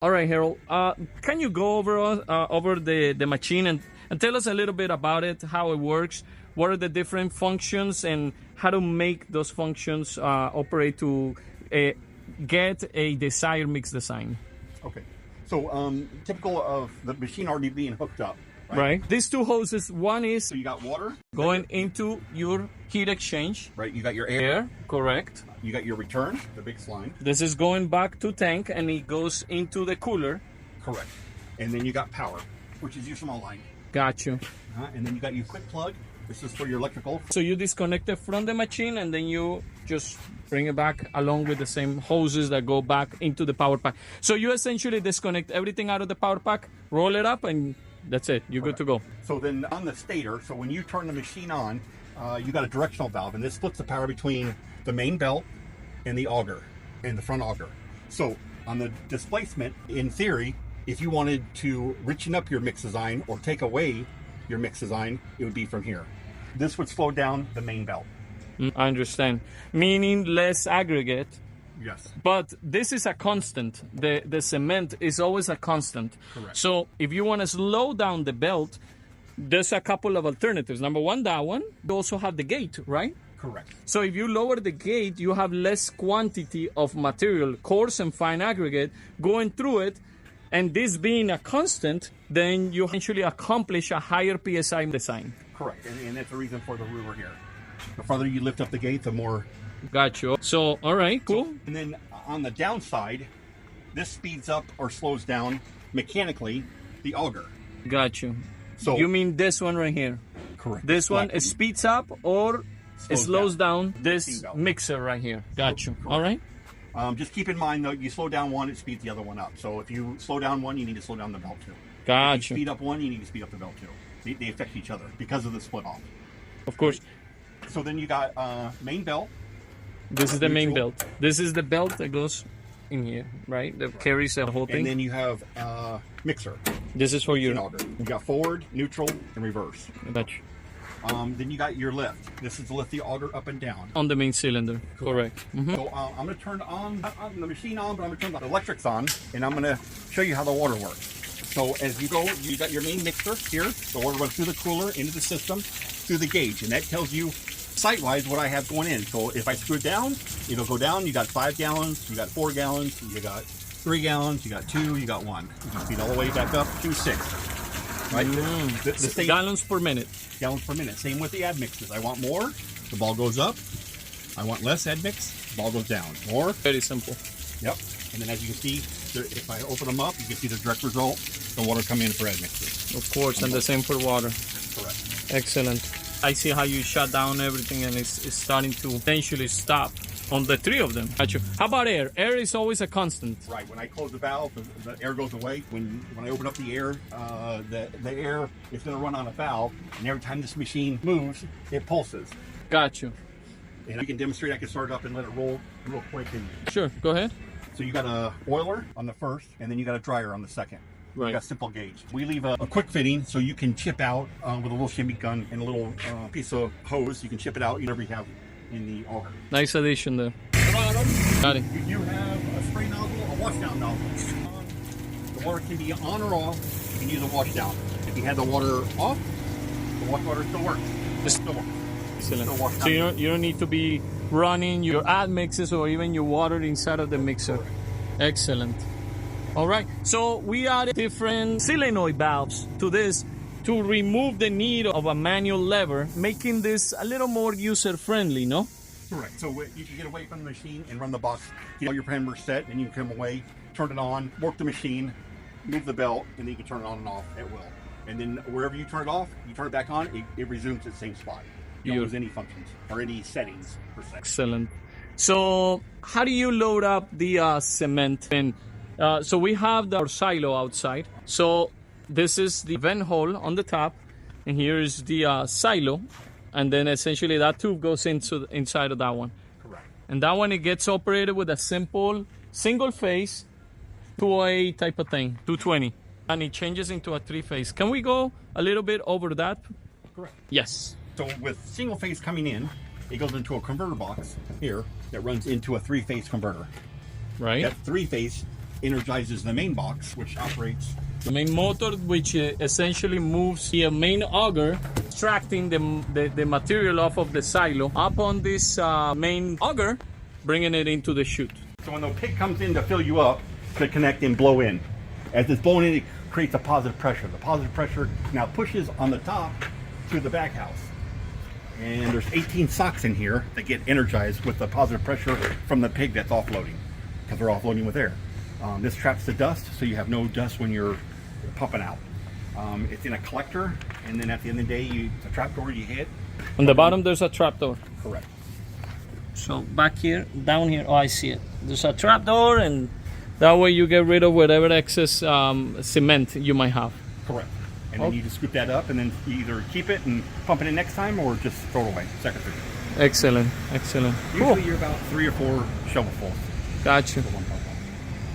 All right, Harold. Can you go over the machine and tell us a little bit about it, how it works, what are the different functions, and how to make those functions operate to get a desired mix design? Okay. So typical of the machine already being hooked up. Right. These two hoses, one is So you got water going into your heat exchange. right? You got your air. Correct. You got your return, the big slime. This is going back to tank, and it goes into the cooler. Correct. And then you got power, which is your small line. Got you. And then you got your quick plug. This is for your electrical. So you disconnect it from the machine, and then you just bring it back along with the same hoses that go back into the power pack. So you essentially disconnect everything out of the power pack, roll it up, and that's it. You're good to go. So then on the stator, so when you turn the machine on, you got a directional valve, and this splits the power between the main belt and the auger, and the front auger. So on the displacement, in theory, if you wanted to richen up your mix design or take away your mix design, it would be from here. This would slow down the main belt. I understand. Meaning less aggregate. Yes. But this is a constant. The cement is always a constant. Correct. So if you want to slow down the belt, there's a couple of alternatives. Number one, that one. You also have the gate, right? Correct. So if you lower the gate, you have less quantity of material, coarse and fine aggregate, going through it. And this being a constant, then you actually accomplish a higher PSI design. Correct. And that's the reason for the ruler here. The farther you lift up the gate, the more. Got you. So, all right, cool. And then on the downside, this speeds up or slows down mechanically the auger. Got you. So You mean this one right here? correct. This one Black. speeds up or it slows down this Bingo. mixer right here. Got you. All right. Just keep in mind though, you slow down one, it speeds the other one up. So if you slow down one, you need to slow down the belt too. If Got you you. speed up one, you need to speed up the belt too. They affect each other because of the split off. Of course. So then you got main belt. This is the main Neutral. belt. This is the belt that goes in here, right? That carries the whole And thing. then you have mixer. This is for An your. auger. You got forward, neutral, and reverse. Got you. Then you got your lift. This is to lift the auger up and down. On the main cylinder. Correct. Mhm. So I'm going to turn on the machine on, but I'm going to turn the electrics on, and I'm going to show you how the water works. So as you go, you got your main mixer here. The water runs through the cooler, into the system, through the gauge, and that tells you site-wise what I have going in. So if I screw it down, it'll go down. You got 5 gallons, you got 4 gallons, you got 3 gallons, you got 2, you got 1. You can speed all the way back up to 6. Right? The same Gallons per minute. gallons per minute. Same with the add mixes. I want more, the ball goes up. I want less add mix, the ball goes down. More. Very simple. Yep. And then as you can see, if I open them up, you can see the direct result. The water come in for add mixes. Of course, and the same for water. Correct. Excellent. I see how you shut down everything, and it's starting to eventually stop on the 3 of them. Got you. How about air? Air is always a constant. Right. When I close the valve, the air goes away. When I open up the air, the air is going to run on a valve, and every time this machine moves, it pulses. Got you. And I can demonstrate. I can start it up and let it roll real quick. And Sure, go ahead. so you got a oiler on the first, and then you got a dryer on the second. Right. You got simple gauge. We leave a quick fitting so you can chip out with a little shimmy gun and a little piece of hose. You can chip it out whatever you have in the auger. Nice addition there. Bottom, Got it. you do have a spray nozzle, a washdown nozzle. The water can be on or off. You can use a washdown. If you had the water off, the water still works. It still works. Excellent. Still wash So down. you don't need to be running your add mixes or even your water inside of the mixer. Correct. Excellent. All right. So we added different solenoid valves to this to remove the need of a manual lever, making this a little more user-friendly, no? Correct. So you can get away from the machine and run the box. Get all your parameters set, and you can come away, turn it on, work the machine, move the belt, and then you can turn it on and off at will. And then wherever you turn it off, you turn it back on, it resumes its same spot. You don't lose any functions or any settings per se. Excellent. So how do you load up the cement? And so we have our silo outside. So this is the vent hole on the top, and here is the silo, and then essentially that tube goes inside of that one. Correct. And that one, it gets operated with a simple single phase 208 type of thing, 220, and it changes into a 3-phase. Can we go a little bit over that? Correct. Yes. So with single phase coming in, it goes into a converter box here that runs into a 3-phase converter. Right. That 3-phase energizes the main box, which operates the main motor, which essentially moves the main auger, extracting the material off of the silo up on this main auger, bringing it into the chute. So when the pig comes in to fill you up, to connect and blow in. As it's blowing in, it creates a positive pressure. The positive pressure now pushes on the top to the back house. And there's 18 socks in here that get energized with the positive pressure from the pig that's offloading, because they're offloading with air. This traps the dust, so you have no dust when you're pumping out. It's in a collector, and then at the end of the day, it's a trap door you hit. On the bottom, there's a trap door. Correct. So back here, down here, oh, I see it. There's a trap door, and that way you get rid of whatever excess cement you might have. Correct. And then you just scoop that up, and then you either keep it and pump it in next time, or just throw it away. Second thing. Excellent, excellent. Usually Cool. you're about 3 or 4 shovelfuls. Gotcha. For one pump.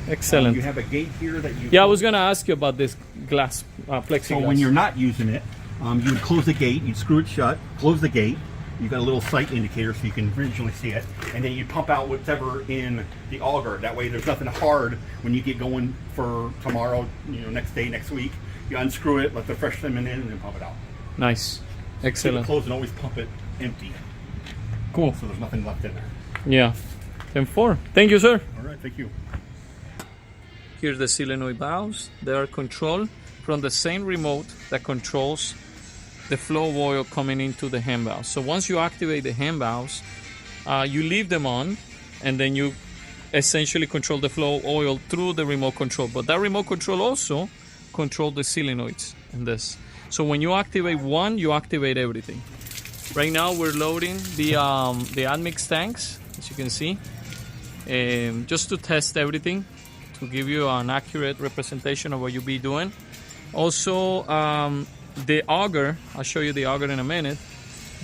Excellent. You have a gate here that you... Yeah, I was going to ask you about this glass, plexiglass. So when you're not using it, you would close the gate, you'd screw it shut, close the gate. You've got a little sight indicator so you can visually see it. And then you pump out whatever in the auger. That way there's nothing hard when you get going for tomorrow, next day, next week. You unscrew it, let the fresh cement in, and then pump it out. Nice. Keep Excellent. it closed and always pump it empty. Cool. So there's nothing left in there. Yeah. 10-4. Thank you, sir. All right, thank you. Here's the solenoid valves. They are controlled from the same remote that controls the flow of oil coming into the hand valves. So once you activate the hand valves, you leave them on, and then you essentially control the flow of oil through the remote control. But that remote control also controls the solenoids in this. So when you activate one, you activate everything. Right now we're loading the admix tanks, as you can see, just to test everything, to give you an accurate representation of what you'll be doing. Also, the auger, I'll show you the auger in a minute.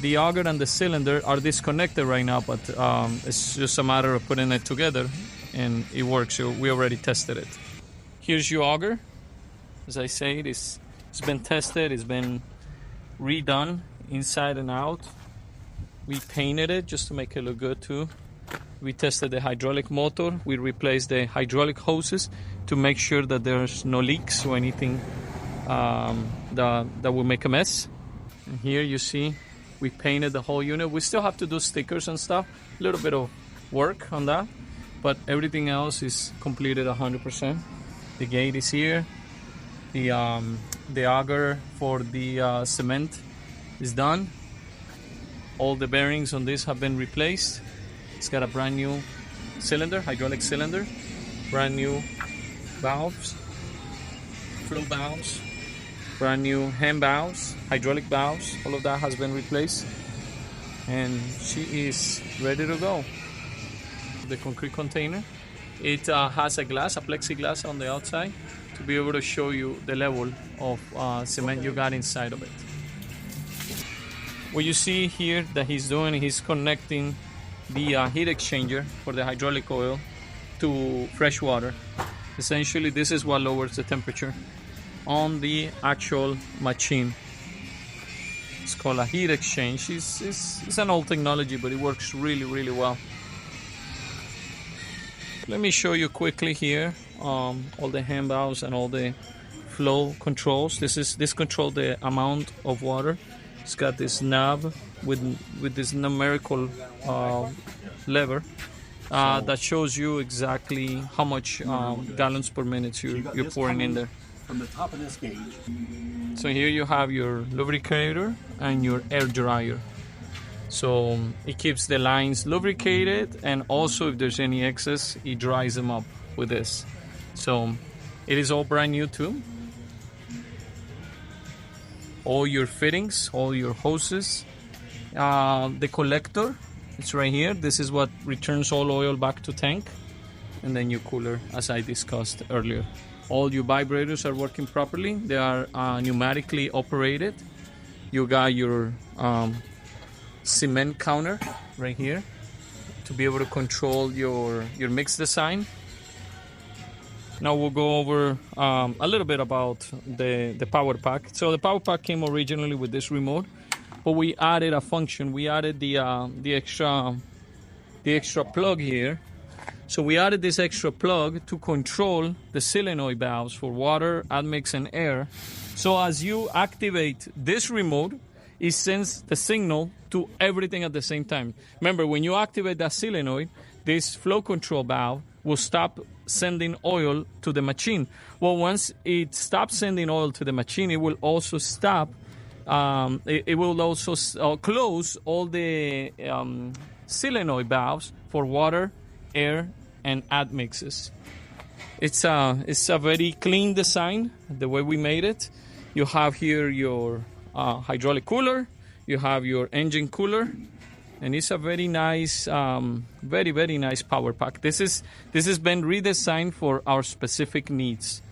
The auger and the cylinder are disconnected right now, but it's just a matter of putting it together, and it works. So we already tested it. Here's your auger. As I said, it's been tested, it's been redone inside and out. We painted it just to make it look good too. We tested the hydraulic motor. We replaced the hydraulic hoses to make sure that there's no leaks or anything that will make a mess. And here you see we painted the whole unit. We still have to do stickers and stuff, a little bit of work on that, but everything else is completed 100%. The gate is here. The auger for the cement is done. All the bearings on this have been replaced. It's got a brand new cylinder, hydraulic cylinder, brand new valves, flow valves, brand new hand valves, hydraulic valves. All of that has been replaced, and she is ready to go. The concrete container, it has a plexiglass on the outside to be able to show you the level of cement you got inside of it. What you see here that he's doing, he's connecting the heat exchanger for the hydraulic oil to fresh water. Essentially, this is what lowers the temperature on the actual machine. It's called a heat exchange. It's an old technology, but it works really, really well. Let me show you quickly here all the hand valves and all the flow controls. This controls the amount of water. It's got this knob with this numerical lever that shows you exactly how much gallons per minute you're pouring in there. From the top of this gauge. So here you have your lubricator and your air dryer. So it keeps the lines lubricated, and also if there's any excess, it dries them up with this. So it is all brand new too. All your fittings, all your hoses, the collector, it's right here. This is what returns all oil back to tank, and then your cooler, as I discussed earlier. All your vibrators are working properly. They are pneumatically operated. You got your cement counter right here to be able to control your mix design. Now we'll go over a little bit about the power pack. So the power pack came originally with this remote, but we added a function. We added the extra plug here, So we added this extra plug to control the solenoid valves for water, admix, and air. So as you activate this remote, it sends the signal to everything at the same time. Remember, when you activate that solenoid, this flow control valve will stop sending oil to the machine. Well, once it stops sending oil to the machine, it will also stop. It will also close all the solenoid valves for water, air, and admixes. It's a very clean design, the way we made it. You have here your hydraulic cooler, you have your engine cooler, and it's a very nice, very nice power pack. This has been redesigned for our specific needs.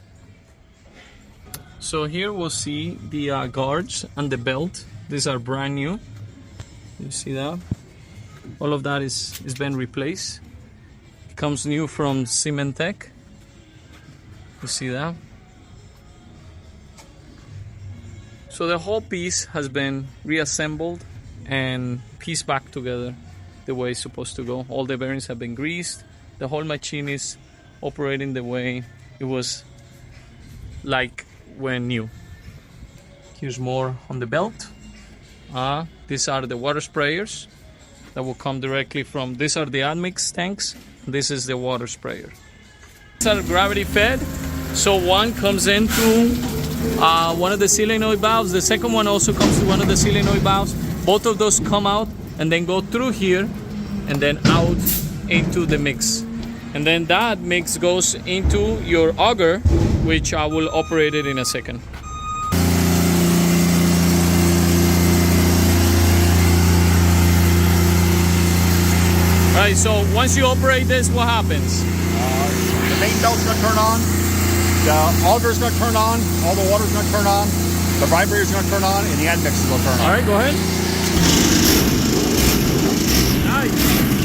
So here we'll see the guards and the belt. These are brand new. You see that? All of that is been replaced. It comes new from Cementech. You see that? So the whole piece has been reassembled and pieced back together the way it's supposed to go. All the bearings have been greased. The whole machine is operating the way it was like when new. Here's more on the belt. These are the water sprayers that will come directly from, these are the admix tanks. This is the water sprayer. These are gravity fed. So one comes into one of the solenoid valves. The second one also comes to one of the solenoid valves. Both of those come out and then go through here and then out into the mix. And then that mix goes into your auger, which I will operate it in a second. All right, so once you operate this, what happens? The main belt's going to turn on. The auger's going to turn on. All the water's going to turn on. The vibrator's going to turn on, and the admix will turn on. All right, go ahead. Nice.